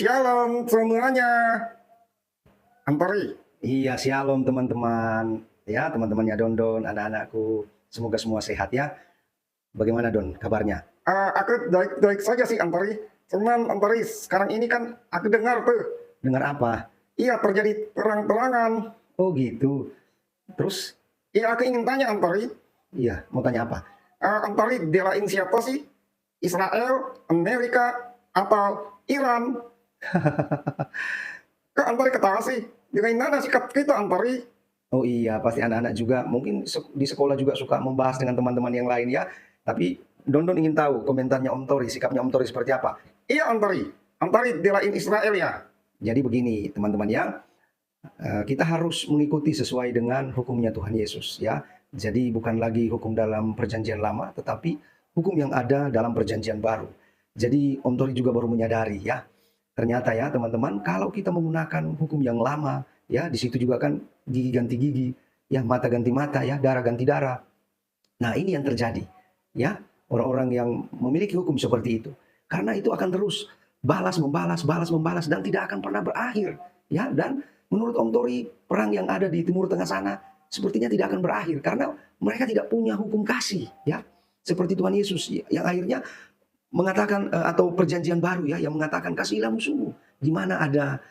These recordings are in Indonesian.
Shalom semuanya. Ampari. Iya, shalom teman-teman. Ya, teman-temannya Dondon, anak-anakku. Semoga semua sehat ya. Bagaimana Don, kabarnya? Aku baik-baik saja sih Ampari. Cuman Ampari, sekarang ini kan aku dengar tuh. Dengar apa? Iya, terjadi perang-perangan. Oh gitu. Terus, Iya, aku ingin tanya Ampari. iya, mau tanya apa? Ampari belain siapa sih? Israel, Amerika, atau Iran? Kok Ampari ketawa sih? Bagaimana sikap kita Ampari? Oh iya, pasti anak-anak juga mungkin di sekolah juga suka membahas dengan teman-teman yang lain ya. Tapi Dondon ingin tahu komentarnya Om Tori, sikapnya Om Tori seperti apa. Iya Ampari. Ampari belain Israel ya. Jadi begini teman-teman ya, kita harus mengikuti sesuai dengan hukumnya Tuhan Yesus ya. Jadi bukan lagi hukum dalam perjanjian lama, tetapi hukum yang ada dalam perjanjian baru. Jadi Om Tori juga baru menyadari ya, ternyata ya teman-teman, kalau kita menggunakan hukum yang lama, ya di situ juga kan gigi ganti gigi, ya mata ganti mata, ya darah ganti darah. Nah ini yang terjadi, ya orang-orang yang memiliki hukum seperti itu, karena itu akan terus balas membalas dan tidak akan pernah berakhir, ya. Dan menurut Om Tori, perang yang ada di Timur Tengah sana sepertinya tidak akan berakhir karena mereka tidak punya hukum kasih, ya. Seperti Tuhan Yesus yang akhirnya mengatakan atau perjanjian baru ya yang mengatakan kasihilah musuhmu. Di mana ada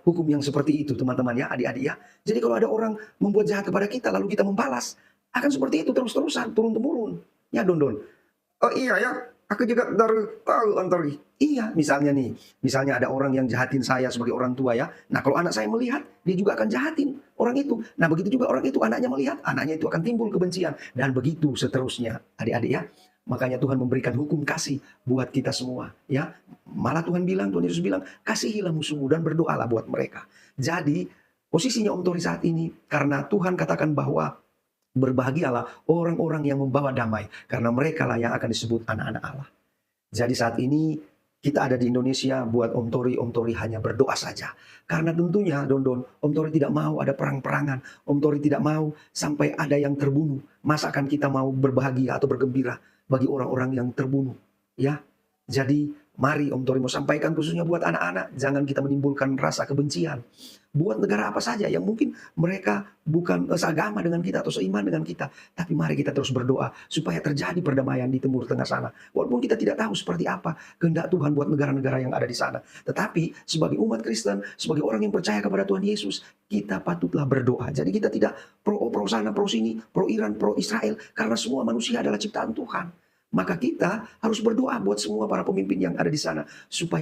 hukum yang seperti itu teman-teman ya, adik-adik ya. Jadi kalau ada orang membuat jahat kepada kita lalu kita membalas, akan seperti itu terus-terusan, turun-temurun. Ya Don. Oh iya ya. Aku juga baru tahu Ampari. Iya, misalnya ada orang yang jahatin saya sebagai orang tua ya. Nah kalau anak saya melihat, dia juga akan jahatin orang itu. Nah begitu juga orang itu, anaknya melihat, anaknya itu akan timbul kebencian. Dan begitu seterusnya, adik-adik ya. Makanya Tuhan memberikan hukum kasih buat kita semua ya. Malah Tuhan Yesus bilang, kasihilah musuhmu dan berdoalah buat mereka. Jadi posisinya Om Tori saat ini, karena Tuhan katakan bahwa berbahagialah orang-orang yang membawa damai, karena mereka lah yang akan disebut anak-anak Allah. Jadi saat ini kita ada di Indonesia, buat Om Tori hanya berdoa saja. Karena tentunya Don, Om Tori tidak mau ada perang-perangan. Om Tori tidak mau sampai ada yang terbunuh. Masa kan kita mau berbahagia atau bergembira bagi orang-orang yang terbunuh? Ya, jadi mari Om Tori mau sampaikan khususnya buat anak-anak, jangan kita menimbulkan rasa kebencian. Buat negara apa saja yang mungkin mereka bukan seagama dengan kita atau seiman dengan kita. Tapi mari kita terus berdoa supaya terjadi perdamaian di Timur Tengah sana. Walaupun kita tidak tahu seperti apa kehendak Tuhan buat negara-negara yang ada di sana. Tetapi sebagai umat Kristen, sebagai orang yang percaya kepada Tuhan Yesus, kita patutlah berdoa. Jadi kita tidak pro sana, pro sini, pro Iran, pro Israel. Karena semua manusia adalah ciptaan Tuhan. Maka kita harus berdoa buat semua para pemimpin yang ada di sana supaya